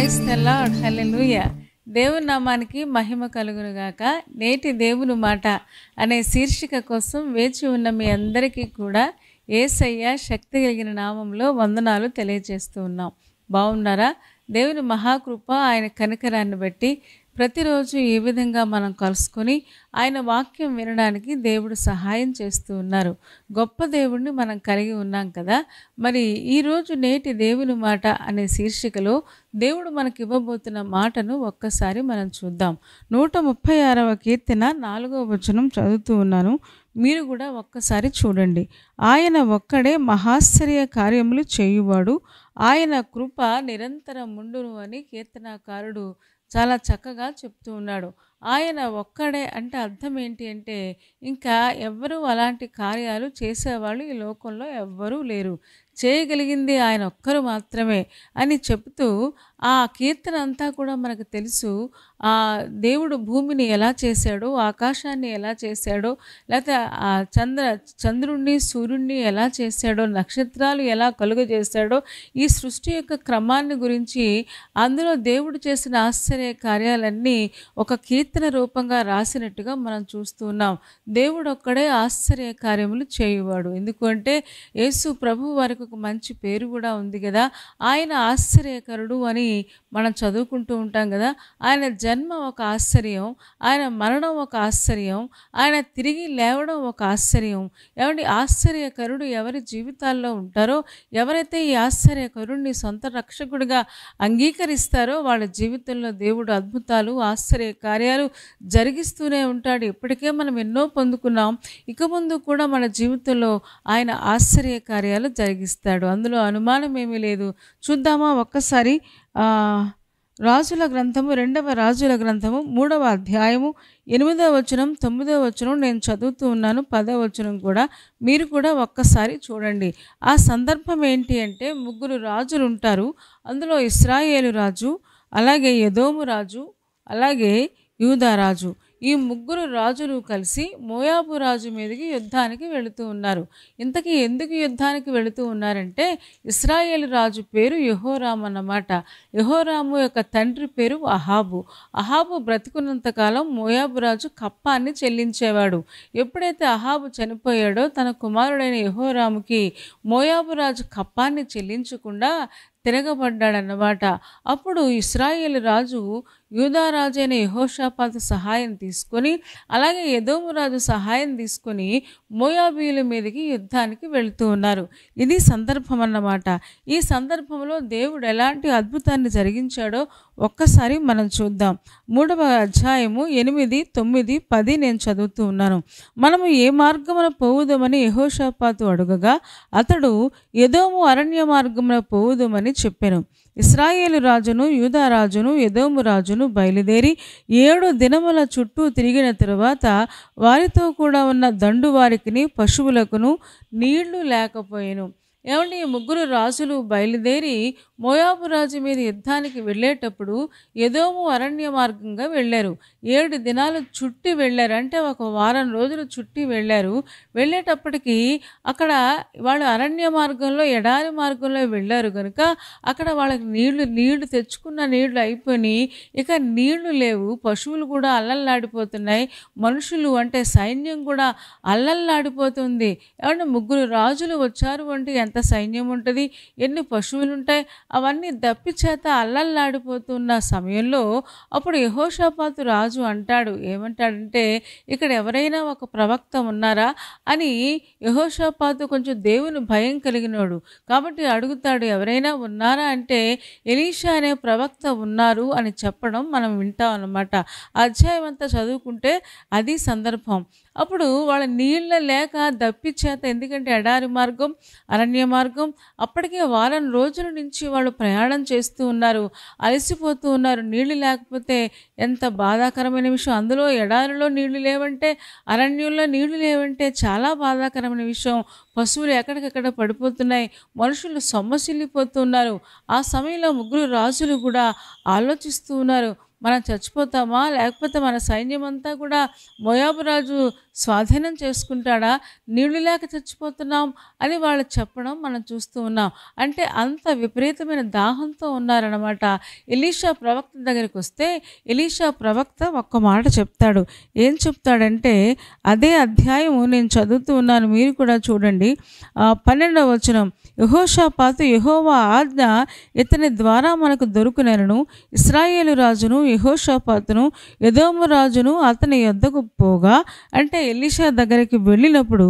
Praise the lord, హల్లెలూయా. దేవుని నామానికి మహిమ కలుగునుగాక. నేటి దేవుని మాట అనే శీర్షిక కోసం వేచి ఉన్న మీ అందరికీ కూడా యేసయ్య శక్తి కలిగిన నామంలో వందనాలు తెలియజేస్తూ ఉన్నాం. బాగున్నారా? దేవుని మహాకృప, ఆయన కనికరాన్ని బట్టి ప్రతిరోజు ఈ విధంగా మనం కలుసుకొని ఆయన వాక్యం వినడానికి దేవుడు సహాయం చేస్తూ ఉన్నారు. గొప్ప దేవుడిని మనం కలిగి ఉన్నాం కదా. మరి ఈరోజు నేటి దేవుని మాట అనే శీర్షికలో దేవుడు మనకి ఇవ్వబోతున్న మాటను ఒక్కసారి మనం చూద్దాం. 136వ కీర్తన 4వ వచనం చదువుతూ ఉన్నాను. మీరు కూడా ఒక్కసారి చూడండి. ఆయన ఒక్కడే మహాశ్చర్య కార్యములు చేయువాడు, ఆయన కృప నిరంతరం ఉండును అని కీర్తనాకారుడు చాలా చక్కగా చెప్తూ ఉన్నాడు. ఆయన ఒక్కడే అంటే అర్థం ఏంటి అంటే, ఇంకా ఎవ్వరూ అలాంటి కార్యాలు చేసేవాళ్ళు ఈ లోకంలో ఎవ్వరూ లేరు, చేయగలిగింది ఆయన ఒక్కరు మాత్రమే అని చెప్తూ ఆ కీర్తన అంతా కూడా మనకు తెలుసు. ఆ దేవుడు భూమిని ఎలా చేశాడో, ఆకాశాన్ని ఎలా చేశాడో, లేకపోతే ఆ చంద్రుణ్ణి సూర్యుడిని ఎలా చేశాడో, నక్షత్రాలు ఎలా కలుగజేశాడో, ఈ సృష్టి యొక్క క్రమాన్ని గురించి అందులో దేవుడు చేసిన ఆశ్చర్య కార్యాలన్నీ ఒక కీర్తన రూపంగా రాసినట్టుగా మనం చూస్తూ ఉన్నాం. దేవుడు ఒక్కడే ఆశ్చర్య కార్యములు చేయువాడు. ఎందుకంటే యేసు ప్రభు వారికి ఒక మంచి పేరు కూడా ఉంది కదా. ఆయన ఆశ్చర్యకరుడు అని మనం చదువుకుంటూ ఉంటాం కదా. ఆయన జన్మ ఒక ఆశ్చర్యం, ఆయన మరణం ఒక ఆశ్చర్యం, ఆయన తిరిగి లేవడం ఒక ఆశ్చర్యం. ఏమంటే ఆశ్చర్యకరుడు ఎవరి జీవితాల్లో ఉంటారో, ఎవరైతే ఈ ఆశ్చర్యకరుడిని సొంత రక్షకుడిగా అంగీకరిస్తారో వాళ్ళ జీవితంలో దేవుడు అద్భుతాలు, ఆశ్చర్య కార్యాలు జరిగిస్తూనే ఉంటాడు. ఇప్పటికే మనం ఎన్నో పొందుకున్నాం, ఇక ముందు కూడా మన జీవితంలో ఆయన ఆశ్చర్య కార్యాలు జరిగిస్తాడు. అందులో అనుమానం ఏమీ లేదు. చూద్దామా ఒక్కసారి. రాజుల గ్రంథము, 2వ రాజుల గ్రంథము 3వ అధ్యాయము 8వ వచనం 9వ వచనం నేను చదువుతూ ఉన్నాను. 10వ వచనం కూడా మీరు కూడా ఒక్కసారి చూడండి. ఆ సందర్భం ఏంటి అంటే, 3 రాజులు ఉంటారు. అందులో ఇశ్రాయేలు రాజు, అలాగే ఎదోము రాజు, అలాగే యూదా రాజు. ఈ 3 రాజులు కలిసి మోయాబు రాజు మీదకి యుద్ధానికి వెళుతూ ఉన్నారు. ఇంతకీ ఎందుకు యుద్ధానికి వెళుతూ ఉన్నారంటే, ఇశ్రాయేలు రాజు పేరు యెహోరాము అన్నమాట. యెహోరాము యొక్క తండ్రి పేరు అహాబు. అహాబు బ్రతికున్నంతకాలం మోయాబు రాజు కప్పాన్ని చెల్లించేవాడు. ఎప్పుడైతే అహాబు చనిపోయాడో తన కుమారుడైన యెహోరాముకి మోయాబు రాజు కప్పాన్ని చెల్లించకుండా తిరగబడ్డాడన్నమాట. అప్పుడు ఇశ్రాయేలు రాజు యూదా రాజు అయిన యెహోషాపాతు సహాయం తీసుకొని, అలాగే ఎదోము రాజు సహాయం తీసుకొని మోయాబీయుల మీదకి యుద్ధానికి వెళుతూ ఉన్నారు. ఇది సందర్భం అన్నమాట. ఈ సందర్భంలో దేవుడు ఎలాంటి అద్భుతాన్ని జరిగించాడో ఒక్కసారి మనం చూద్దాం. 3వ అధ్యాయము 8, 9, 10 నేను చదువుతూ ఉన్నాను. మనము ఏ మార్గమున పోవుదమని యెహోషాపాతు అడుగగా అతడు ఎదోము అరణ్య మార్గమున పోవుదమని చెప్పెను. ఇశ్రాయేలు రాజును, యూదా రాజును, ఎదోము రాజును బయలుదేరి 7 దినముల చుట్టూ తిరిగిన తరువాత వారితో కూడా ఉన్న దండు వారికిని పశువులకును నీళ్లు లేకపోయెను. ఏమంటే ఈ 3 రాజులు బయలుదేరి మోయాబు రాజు మీద యుద్ధానికి వెళ్ళేటప్పుడు ఎదోము అరణ్య మార్గంగా వెళ్ళారు. 7 దినాలు చుట్టి వెళ్ళారు. అంటే ఒక వారం రోజులు చుట్టి వెళ్ళారు. వెళ్ళేటప్పటికి అక్కడ వాళ్ళు అరణ్య మార్గంలో, ఎడారి మార్గంలో వెళ్ళారు కనుక అక్కడ వాళ్ళకి నీళ్లు తెచ్చుకున్న నీళ్లు అయిపోయి ఇక నీళ్లు లేవు. పశువులు కూడా అల్లల్లాడిపోతున్నాయి. మనుషులు అంటే సైన్యం కూడా అల్లల్లాడిపోతుంది. ఏమంటే 3 రాజులు వచ్చారు అంటే ఎంత సైన్యం ఉంటుంది, ఎన్ని పశువులు ఉంటాయి, అవన్నీ దప్పి చేత అల్లల్లాడిపోతున్న సమయంలో అప్పుడు యెహోషాపాతు రాజు అంటాడు. ఏమంటాడంటే, ఇక్కడ ఎవరైనా ఒక ప్రవక్త ఉన్నారా అని. యెహోషాపాతు కొంచెం దేవుని భయం కలిగినోడు కాబట్టి అడుగుతాడు, ఎవరైనా ఉన్నారా అంటే ఎలీషా అనే ప్రవక్త ఉన్నారు అని చెప్పడం మనం వింటాం అన్నమాట. అధ్యాయం అంతా చదువుకుంటే అది సందర్భం. అప్పుడు వాళ్ళ నీళ్ళ లేక దప్పి చేత, ఎందుకంటే ఎడారి మార్గం, అరణ్య మార్గం, అప్పటికే వారం రోజుల నుంచి వాళ్ళు ప్రయాణం చేస్తూ ఉన్నారు, అలసిపోతూ ఉన్నారు. నీళ్లు లేకపోతే ఎంత బాధాకరమైన విషయం. అందులో ఎడారిలో నీళ్లు లేవంటే, అరణ్యంలో నీళ్లు లేవంటే చాలా బాధాకరమైన విషయం. పశువులు ఎక్కడికక్కడ పడిపోతున్నాయి, మనుషులు సొమ్మసిల్లిపోతున్నారు. ఆ సమయంలో 3 రాజులు కూడా ఆలోచిస్తూ ఉన్నారు. మనం చచ్చిపోతామా, లేకపోతే మన సైన్యం అంతా కూడా మోయాబు రాజు స్వాధీనం చేసుకుంటాడా, నీళ్లు లేక చచ్చిపోతున్నాం అని వాళ్ళు చెప్పడం మనం చూస్తూ ఉన్నాం. అంటే అంత విపరీతమైన దాహంతో ఉన్నారనమాట. ఎలీషా ప్రవక్త దగ్గరికి వస్తే ఎలీషా ప్రవక్త ఒక్క మాట చెప్తాడు. ఏం చెప్తాడంటే, అదే అధ్యాయము నేను చదువుతూ ఉన్నాను, మీరు కూడా చూడండి. 12వ వచనం, యెహోషాపాతు యెహోవా ఆజ్ఞ ఇతని ద్వారా మనకు దొరుకునెను. ఇశ్రాయేలు రాజును యెహోషాపాతును ఎదోము రాజును అతని యొద్దకు పోగా, అంటే ఎలీషా దగ్గరికి వెళ్ళినప్పుడు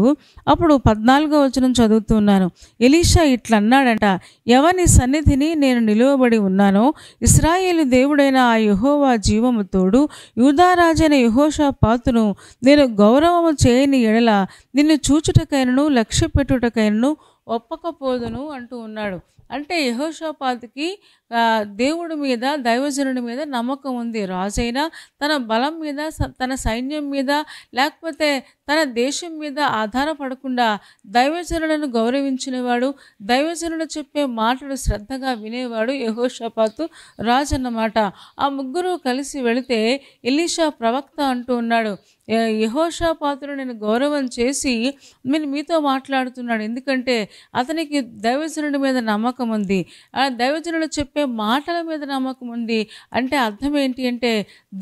అప్పుడు 14వ వచనం చదువుతున్నాను. ఎలీషా ఇట్లా అన్నాడంట, ఎవని సన్నిధిని నేను నిలువబడి ఉన్నానో ఇశ్రాయేలు దేవుడైన ఆ యెహోవా జీవము తోడు యూదారాజైన యెహోషాపాతును నేను గౌరవము చేయని ఎడల నిన్ను చూచుటకైనను లక్ష్య పెట్టుటకైనను ఒప్పకపోదును అంటూ ఉన్నాడు. అంటే యెహోషాపాతుకి దేవుడి మీద, దైవజనుడి మీద నమ్మకం ఉంది. రాజైనా తన బలం మీద, తన సైన్యం మీద, లేకపోతే తన దేశం మీద ఆధారపడకుండా దైవజనులను గౌరవించినవాడు, దైవజనులు చెప్పే మాటలు శ్రద్ధగా వినేవాడు యెహోషాపాతు రాజు అన్నమాట. ఆ ముగ్గురు కలిసి వెళితే ఎలీషా ప్రవక్త అంటూ ఉన్నాడు, యెహోషాపాతును నేను గౌరవం చేసి మీతో మాట్లాడుతున్నాడు. ఎందుకంటే అతనికి దైవజనుడి మీద నమ్మకం ఉంది, ఆ దైవజనులు చెప్పే మాటల మీద నమ్మకం ఉంది. అంటే అర్థం ఏంటి అంటే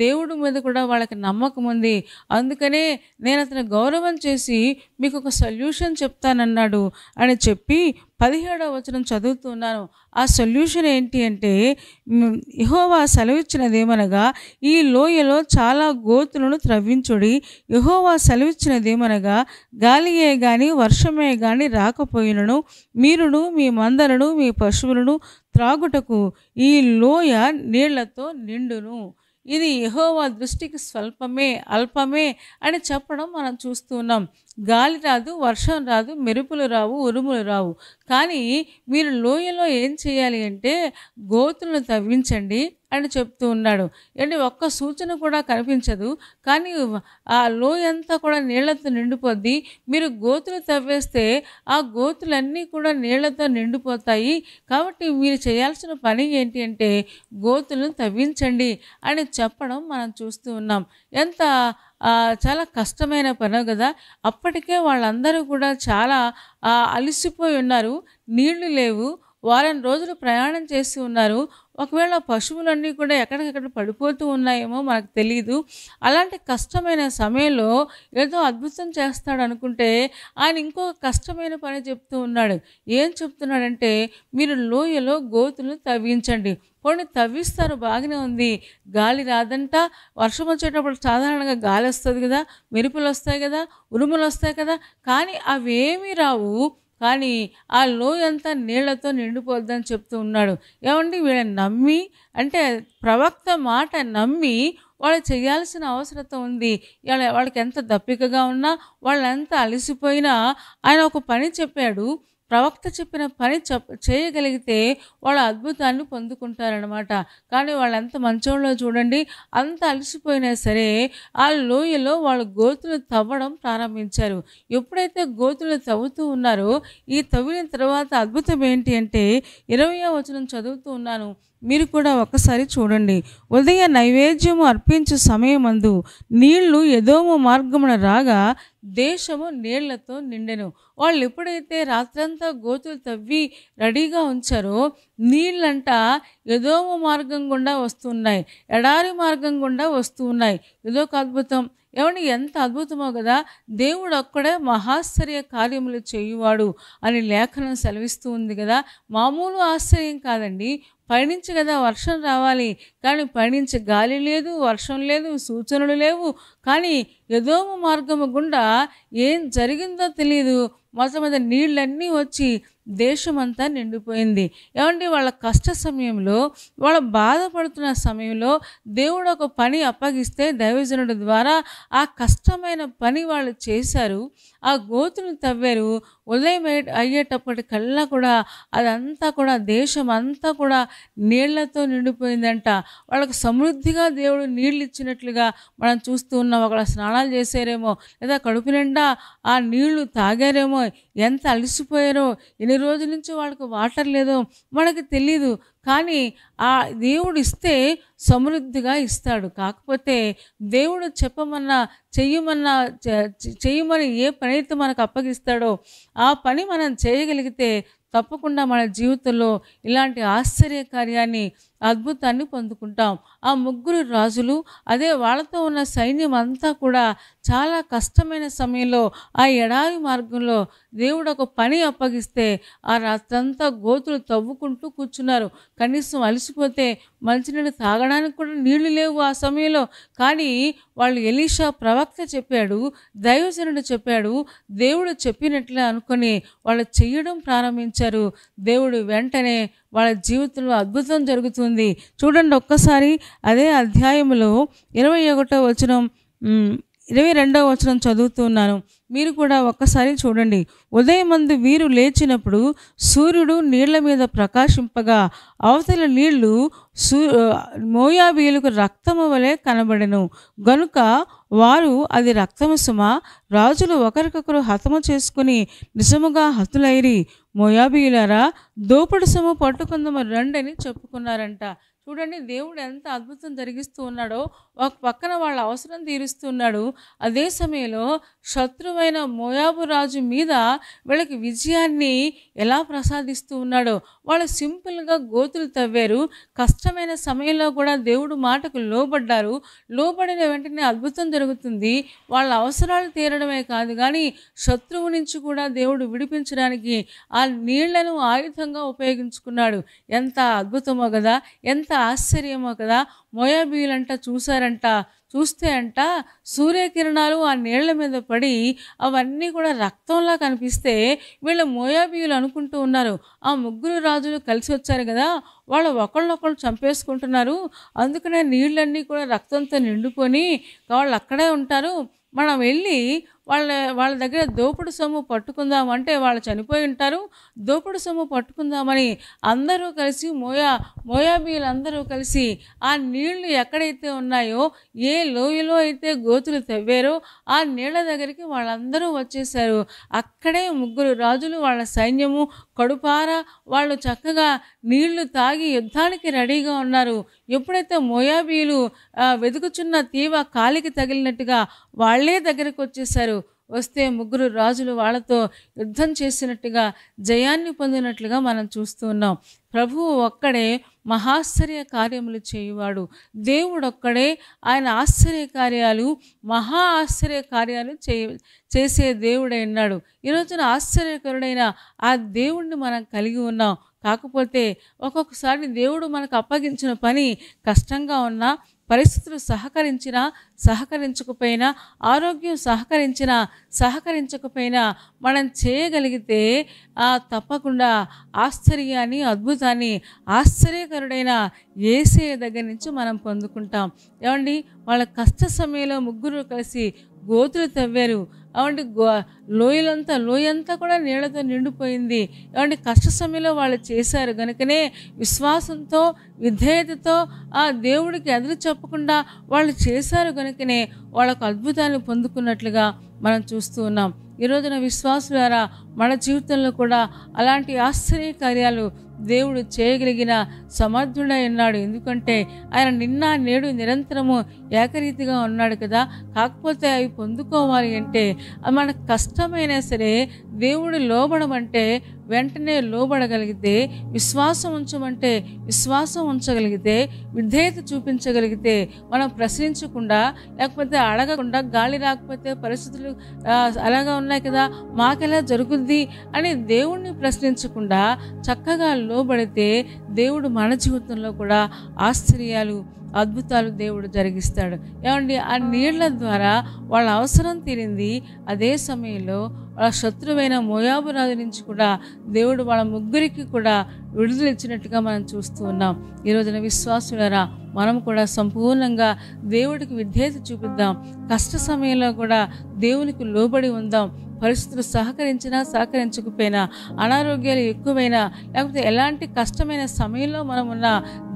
దేవుడి మీద కూడా వాళ్ళకి నమ్మకం ఉంది. అందుకనే నేను అతను గౌరవం చేసి మీకు ఒక సొల్యూషన్ చెప్తానన్నాడు అని చెప్పి 17వ వచనం చదువుతున్నాను. ఆ సొల్యూషన్ ఏంటి అంటే, యెహోవా సెలవిచ్చినదేమనగా ఈ లోయలో చాలా గోతులను త్రవ్వించుడి. యెహోవా సెలవిచ్చినదేమనగా గాలియే గాని వర్షమే గాని రాకపోయినను మీరును మీ మందలను మీ పశువులను త్రాగుటకు ఈ లోయ నీళ్లతో నిండును. ఇది యెహోవా దృష్టికి స్వల్పమే, అల్పమే అని చెప్పడం మనం చూస్తూ ఉన్నాం. గాలి రాదు, వర్షం రాదు, మెరుపులు రావు, ఉరుములు రావు. కానీ మీరు లోయలో ఏం చేయాలి అంటే గోతులను తవ్వించండి అని చెప్తూ ఉన్నాడు. ఏంటి, ఒక్క సూచన కూడా కనిపించదు, కానీ ఆ లోయ అంతా కూడా నీళ్లతో నిండిపోద్ది. మీరు గోతులు తవ్వేస్తే ఆ గోతులన్నీ కూడా నీళ్లతో నిండిపోతాయి. కాబట్టి మీరు చేయాల్సిన పని ఏంటి అంటే గోతులను తవ్వించండి అని చెప్పడం మనం చూస్తూ ఉన్నాం. ఎంత చాలా కష్టమైన పని కదా. అప్పటికే వాళ్ళందరూ కూడా చాలా అలసిపోయి ఉన్నారు, నీళ్లు లేవు, వారం రోజులు ప్రయాణం చేస్తూ ఉన్నారు. ఒకవేళ పశువులన్నీ కూడా ఎక్కడికక్కడ పడిపోతూ ఉన్నాయేమో మనకు తెలియదు. అలాంటి కష్టమైన సమయంలో ఏదో అద్భుతం చేస్తాడు అనుకుంటే ఆయన ఇంకొక కష్టమైన పని చెప్తూ ఉన్నాడు. ఏం చెప్తున్నాడంటే, మీరు లోయలో గోతులు తవ్వించండి. పోనీ తవ్విస్తారు, బాగానే ఉంది, గాలి రాదంట. వర్షం వచ్చేటప్పుడు సాధారణంగా గాలి వస్తుంది కదా, మెరుపులు వస్తాయి కదా, ఉరుములు వస్తాయి కదా, కానీ అవేమీ రావు. కానీ ఆ లోయంతా నీళ్లతో నిండిపోద్దని చెప్తూ ఉన్నాడు. ఏమండి, వీళ్ళని నమ్మి, అంటే ప్రవక్త మాట నమ్మి వాళ్ళు చేయాల్సిన అవసరం ఉంది. వాళ్ళకి ఎంత దప్పికగా ఉన్నా, వాళ్ళు ఎంత అలసిపోయినా ఆయన ఒక పని చెప్పాడు. ప్రవక్త చెప్పిన పని చేయగలిగితే వాళ్ళు అద్భుతాన్ని పొందుకుంటారనమాట. కానీ వాళ్ళు ఎంత మంచోళ్ళో చూడండి, అంత అలసిపోయినా సరే ఆ లోయలో వాళ్ళు గోతులు తవ్వడం ప్రారంభించారు. ఎప్పుడైతే గోతులు తవ్వుతూ ఉన్నారో, ఈ తవ్విన తర్వాత అద్భుతం ఏంటి అంటే 20వ వచనం చదువుతూ ఉన్నాను, మీరు కూడా ఒక్కసారి చూడండి. ఉదయ నైవేద్యము అర్పించు సమయమందు నీళ్లు ఎదోము మార్గమున రాగా దేశము నీళ్లతో నిండెను. వాళ్ళు ఎప్పుడైతే రాత్రంతా గోతులు తవ్వి రెడీగా ఉంచారో నీళ్ళంట ఎదోము మార్గం గుండా వస్తున్నాయి, ఎడారి మార్గం గుండా వస్తూ ఉన్నాయి. ఇదొక అద్భుతం. ఏమండి, ఎంత అద్భుతమో కదా. దేవుడు ఒక్కడే మహాశ్చర్య కార్యములు చేయువాడు అని లేఖనం సెలవిస్తూ ఉంది కదా. మామూలు ఆశ్చర్యం కాదండి, పైనుంచి కదా వర్షం రావాలి, కానీ పైనుంచి గాలి లేదు, వర్షం లేదు, సూచనలు లేవు. కానీ ఎదోము మార్గము గుండా ఏం జరిగిందో తెలియదు, మొత్తం మీద నీళ్ళన్నీ వచ్చి దేశమంతా నిండిపోయింది. ఏమంటే వాళ్ళ కష్ట సమయంలో, వాళ్ళ బాధపడుతున్న సమయంలో దేవుడు ఒక పని అప్పగిస్తే దైవజనుడి ద్వారా ఆ కష్టమైన పని వాళ్ళు చేశారు. ఆ గోతును తవ్వారు. ఉదయం అయ్యేటప్పటికల్లా కూడా అదంతా కూడా దేశం అంతా కూడా నీళ్లతో నిండిపోయిందంట. వాళ్ళకు సమృద్ధిగా దేవుడు నీళ్ళు ఇచ్చినట్లుగా మనం చూస్తూ ఉన్నాం. ఒకళ్ళ స్నానాలు చేశారేమో, లేదా కడుపు నిండా ఆ నీళ్లు తాగారేమో, ఎంత అలసిపోయారో, ఎన్ని రోజుల నుంచి వాళ్ళకి వాటర్ లేదో మనకు తెలీదు. కానీ ఆ దేవుడు ఇస్తే సమృద్ధిగా ఇస్తాడు. కాకపోతే దేవుడు చెప్పమన్నా చెయ్యమని ఏ పని అయితే మనకు అప్పగిస్తాడో ఆ పని మనం చేయగలిగితే తప్పకుండా మన జీవితంలో ఇలాంటి ఆశ్చర్య కార్యాన్ని, అద్భుతాన్ని పొందుకుంటాం. ఆ ముగ్గురు రాజులు, అదే వాళ్ళతో ఉన్న సైన్యం అంతా కూడా చాలా కష్టమైన సమయంలో ఆ ఎడారి మార్గంలో దేవుడు ఒక పని అప్పగిస్తే ఆ రాత్రంతా గోతులు తవ్వుకుంటూ కూర్చున్నారు. కనీసం అలసిపోతే మంచినీళ్ళు తాగడానికి కూడా నీళ్లు లేవు ఆ సమయంలో. కానీ వాళ్ళు ఎలీషా ప్రవక్త చెప్పాడు, దైవజనుడు చెప్పాడు, దేవుడు చెప్పినట్లే అనుకొని వాళ్ళు చెయ్యడం ప్రారంభించారు. దేవుడు వెంటనే వాళ్ళ జీవితంలో అద్భుతం జరుగుతుంది. చూడండి ఒక్కసారి అదే అధ్యాయంలో 21వ వచనం 22వ వచనం చదువుతున్నాను. మీరు కూడా ఒక్కసారి చూడండి. ఉదయమందు వీరు లేచినప్పుడు సూర్యుడు నీళ్ల మీద ప్రకాశింపగా అవతల నీళ్లు మోయాబీయులకు రక్తము వలె కనబడెను. గనుక వారు అది రక్తము సుమా, రాజులు ఒకరికొకరు హతము చేసుకుని నిజముగా హతులైరి, మోయాబీయులారా దోపుడు సొమ్ము పట్టుకుందాము రండని చెప్పుకున్నారంట. చూడండి దేవుడు ఎంత అద్భుతం జరిగిస్తూ ఉన్నాడో. ఒక పక్కన వాళ్ళ అవసరం తీరుస్తున్నాడు, అదే సమయంలో శత్రువైన మోయాబు రాజు మీద వీళ్ళకి విజయాన్ని ఎలా ప్రసాదిస్తూ ఉన్నాడో. వాళ్ళు సింపుల్గా గోతులు తవ్వారు. కష్టమైన సమయంలో కూడా దేవుడు మాటకు లోబడ్డారు. లోబడిన వెంటనే అద్భుతం జరుగుతుంది. వాళ్ళ అవసరాలు తీరడమే కాదు కానీ శత్రువు నుంచి కూడా దేవుడు విడిపించడానికి ఆ నీళ్లను ఆయుధంగా ఉపయోగించుకున్నాడు. ఎంత అద్భుతమో కదా, ఎంత ఆశ్చర్యమో కదా. మోయాబీయులంట చూస్తే అంట సూర్యకిరణాలు ఆ నీళ్ల మీద పడి అవన్నీ కూడా రక్తంలా కనిపిస్తే వీళ్ళు మోయాబీయులు అనుకుంటూ ఉన్నారు, ఆ ముగ్గురు రాజులు కలిసి వచ్చారు కదా, వాళ్ళు ఒకళ్ళొకళ్ళు చంపేసుకుంటున్నారు, అందుకనే నీళ్ళన్నీ కూడా రక్తంతో నిండుకొని వాళ్ళు అక్కడే ఉంటారు, మనం వెళ్ళి వాళ్ళ దగ్గర దోపుడు సొమ్ము పట్టుకుందామంటే వాళ్ళు చనిపోయి ఉంటారు, దోపుడు సొమ్ము పట్టుకుందామని అందరూ కలిసి మోయాబీయులందరూ కలిసి ఆ నీళ్లు ఎక్కడైతే ఉన్నాయో, ఏ లోయలో అయితే గోతులు తవ్వారో ఆ నీళ్ల దగ్గరికి వాళ్ళందరూ వచ్చేసారు. అక్కడే ముగ్గురు రాజులు వాళ్ళ సైన్యము కడుపార వాళ్ళు చక్కగా నీళ్లు తాగి యుద్ధానికి రెడీగా ఉన్నారు. ఎప్పుడైతే మోయాబీయులు వెతుకుచున్న తీవ కాలికి తగిలినట్టుగా వాళ్ళే దగ్గరకు వచ్చేసారు. వస్తే ముగ్గురు రాజులు వాళ్ళతో యుద్ధం చేసినట్టుగా జయాన్ని పొందినట్లుగా మనం చూస్తూ ఉన్నాం. ప్రభువు ఒక్కడే మహాశ్చర్య కార్యములు చేయువాడు. దేవుడు ఒక్కడే ఆయన ఆశ్చర్య కార్యాలు, మహా ఆశ్చర్య కార్యాలు చేసే దేవుడై ఉన్నాడు. ఈరోజున ఆశ్చర్యకరుడైన ఆ దేవుణ్ణి మనం కలిగి ఉన్నాం. కాకపోతే ఒక్కొక్కసారి దేవుడు మనకు అప్పగించిన పని కష్టంగా ఉన్నా, పరిస్థితులు సహకరించకపోయినా, ఆరోగ్యం సహకరించకపోయినా మనం చేయగలిగితే తప్పకుండా ఆశ్చర్యాన్ని, అద్భుతాన్ని ఆశ్చర్యకరుడైన యేసయ్య దగ్గర నుంచి మనం పొందుకుంటాం. ఏమండి, వాళ్ళ కష్ట సమయంలో ముగ్గురు కలిసి గోతులు తవ్వారు. ఏమంటే లోయంతా కూడా నీళ్లతో నిండిపోయింది. ఏమంటే కష్ట సమయంలో వాళ్ళు చేశారు కనుకనే విశ్వాసంతో, విధేయతతో ఆ దేవుడికి ఎదురు చెప్పకుండా వాళ్ళు చేశారు కనుకనే వాళ్ళకు అద్భుతాన్ని పొందుకున్నట్లుగా మనం చూస్తూ ఉన్నాం. ఈరోజున విశ్వాసులారా, మన జీవితంలో కూడా అలాంటి ఆశ్చర్య కార్యాలు దేవుడు చేయగలిగిన సమర్థుడై ఉన్నాడు. ఎందుకంటే ఆయన నిన్న నేడు నిరంతరము ఏకరీతిగా ఉన్నాడు కదా. కాకపోతే అవి పొందుకోవాలి అంటే మనకు కష్టమైనా సరే దేవుడు లోబడమంటే వెంటనే లోబడగలిగితే, విశ్వాసం ఉంచమంటే విశ్వాసం ఉంచగలిగితే, విధేయత చూపించగలిగితే, మనం ప్రశ్నించకుండా, లేకపోతే అడగకుండా, గాలి రాకపోతే పరిస్థితులు అలాగా ఉన్నాయి కదా, మాకెలా జరుగుద్ది అని దేవుణ్ణి ప్రశ్నించకుండా చక్కగా లోబడితే దేవుడు మన జీవితంలో కూడా ఆశ్చర్యాలు, అద్భుతాలు దేవుడు జరిగిస్తాడు. ఏమండి, ఆ నీళ్ల ద్వారా వాళ్ళ అవసరం తీరింది. అదే సమయంలో వాళ్ళ శత్రువైన మోయాబు రాజు నుంచి కూడా దేవుడు వాళ్ళ ముగ్గురికి కూడా విడుదల ఇచ్చినట్టుగా మనం చూస్తూ ఉన్నాం. ఈరోజున విశ్వాసులారా, మనం కూడా సంపూర్ణంగా దేవుడికి విధేయత చూపిద్దాం. కష్ట సమయంలో కూడా దేవునికి లోబడి ఉందాం. పరిస్థితులు సహకరించకపోయినా, అనారోగ్యాలు ఎక్కువైనా, లేకపోతే ఎలాంటి కష్టమైన సమయంలో మనం ఉన్న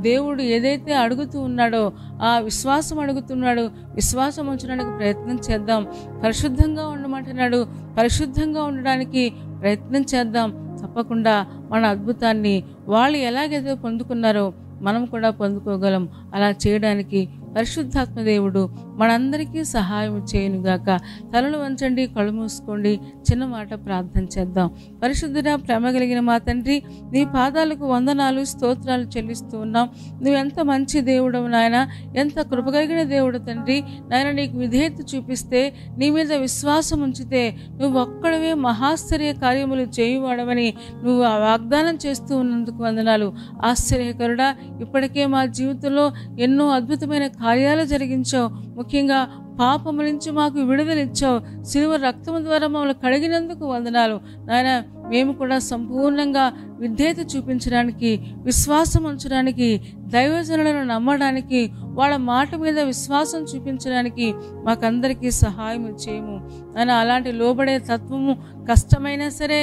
దేవుడు ఏదైతే అడుగుతూ ఉన్నాడో ఆ విశ్వాసం అడుగుతున్నాడు. విశ్వాసం ఉంచడానికి ప్రయత్నం చేద్దాం. పరిశుద్ధంగా ఉండమంటున్నాడు. పరిశుద్ధంగా ఉండడానికి ప్రయత్నం చేద్దాం. తప్పకుండా మన అద్భుతాన్ని వాళ్ళు ఎలాగైతే పొందుకున్నారో మనం కూడా పొందుకోగలం. అలా చేయడానికి పరిశుద్ధాత్మ దేవుడు మనందరికీ సహాయం చేయనుగాక. తలలు వంచండి, కళ్ళు మూసుకోండి, చిన్న మాట ప్రార్థన చేద్దాం. పరిశుద్ధుడా, ప్రేమ కలిగిన మా తండ్రి, నీ పాదాలకు వందనాలు స్తోత్రాలు చెల్లిస్తూ ఉన్నాం. నువ్వు ఎంత మంచి దేవుడవు నాయన, ఎంత కృపగలిగిన దేవుడు తండ్రి. నాయన, నీకు విధేయత చూపిస్తే, నీ మీద విశ్వాసం ఉంచితే నువ్వు ఒక్కడవే మహాశ్చర్య కార్యములు చేయువాడవని నువ్వు వాగ్దానం చేస్తూ ఉన్నందుకు వందనాలు. ఆశ్చర్యకరుడా, ఇప్పటికే మా జీవితంలో ఎన్నో అద్భుతమైన కార్యాలు జరిగించావు. ముఖ్యంగా పాపము నుంచి మాకు విడుదలిచ్చావు. శిలువ రక్తము ద్వారా మమ్మల్ని కడిగినందుకు వందనాలు నాయన. మేము కూడా సంపూర్ణంగా విధేయత చూపించడానికి, విశ్వాసం ఉంచడానికి, దైవజనులను నమ్మడానికి, వాళ్ళ మాట మీద విశ్వాసం చూపించడానికి మాకందరికీ సహాయం చేయము నాయన. అలాంటి లోబడే తత్వము కష్టమైనా సరే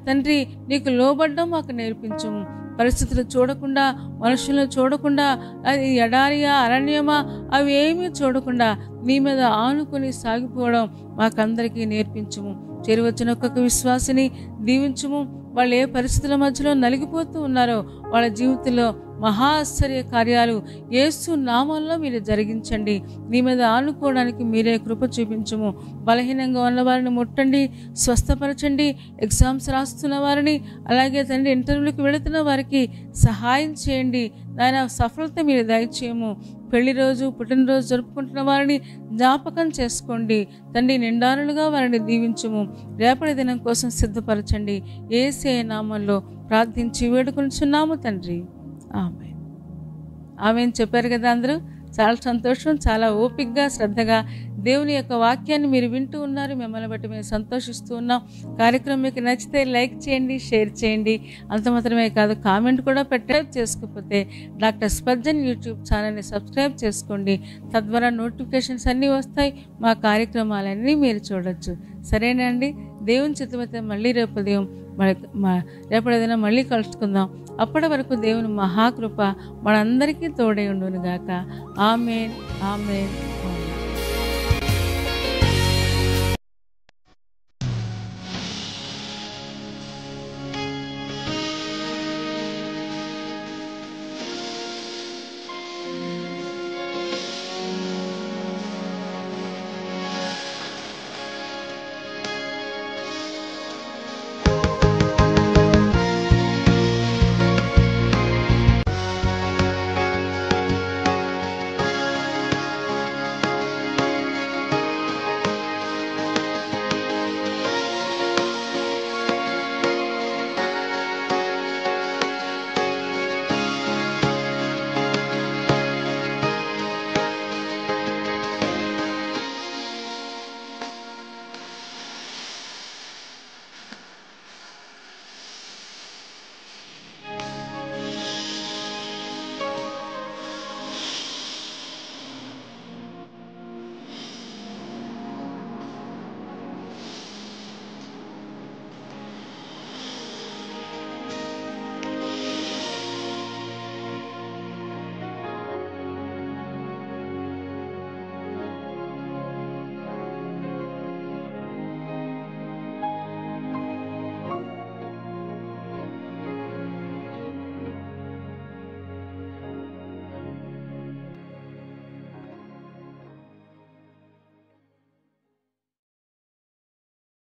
తండ్రి, నీకు లోబడ్డం మాకు నేర్పించము. పరిస్థితులు చూడకుండా, మనుషులను చూడకుండా, అది ఎడారియా అరణ్యమా అవి ఏమీ చూడకుండా నీ మీద ఆనుకొని సాగిపోవడం మాకందరికీ నేర్పించుము. చేరువచ్చిన ఒక్కొక్క విశ్వాసిని దీవించుము. వాళ్ళు ఏ పరిస్థితుల మధ్యలో నలిగిపోతూ ఉన్నారో వాళ్ళ జీవితంలో మహా ఆశ్చర్య కార్యాలు యేసు నామంలో మీరు జరిగించండి. నీ మీద ఆనుకోవడానికి మీరే కృప చూపించుము. బలహీనంగా ఉన్న వారిని ముట్టండి, స్వస్థపరచండి. ఎగ్జామ్స్ రాస్తున్న వారిని, అలాగే తండ్రి ఇంటర్వ్యూలకు వెళుతున్న వారికి సహాయం చేయండి నాయన. సఫలత మీరు దయచేయము. పెళ్లి రోజు, పుట్టినరోజు జరుపుకుంటున్న వారిని జ్ఞాపకం చేసుకోండి తండ్రి. నిండారులుగా వారిని దీవించుము. రేపటి దినం కోసం సిద్ధపరచండి. యేసే నామంలో ప్రార్థించి వేడుకొనుచున్నాము తండ్రి. ఆమేన్. ఆమేన్ చెప్పారు కదా అందరూ. చాలా సంతోషం. చాలా ఓపికగా, శ్రద్ధగా దేవుని యొక్క వాక్యాన్ని మీరు వింటూ ఉన్నారు. మిమ్మల్ని బట్టి మేము సంతోషిస్తూ ఉన్నాం. కార్యక్రమం మీకు నచ్చితే లైక్ చేయండి, షేర్ చేయండి. అంత మాత్రమే కాదు, కామెంట్ కూడా చేసుకోకపోతే డాక్టర్ స్పర్జన్ యూట్యూబ్ ఛానల్ని సబ్స్క్రైబ్ చేసుకోండి. తద్వారా నోటిఫికేషన్స్ అన్నీ వస్తాయి. మా కార్యక్రమాలన్నీ మీరు చూడొచ్చు. సరేనండి. దేవుని చిత్తమైతే మళ్ళీ రేపు రేపటి దినం మళ్ళీ కలుసుకుందాం. అప్పటి వరకు దేవుని మహాకృప మనందరికీ తోడై ఉండును గాక. ఆమేన్, ఆమేన్.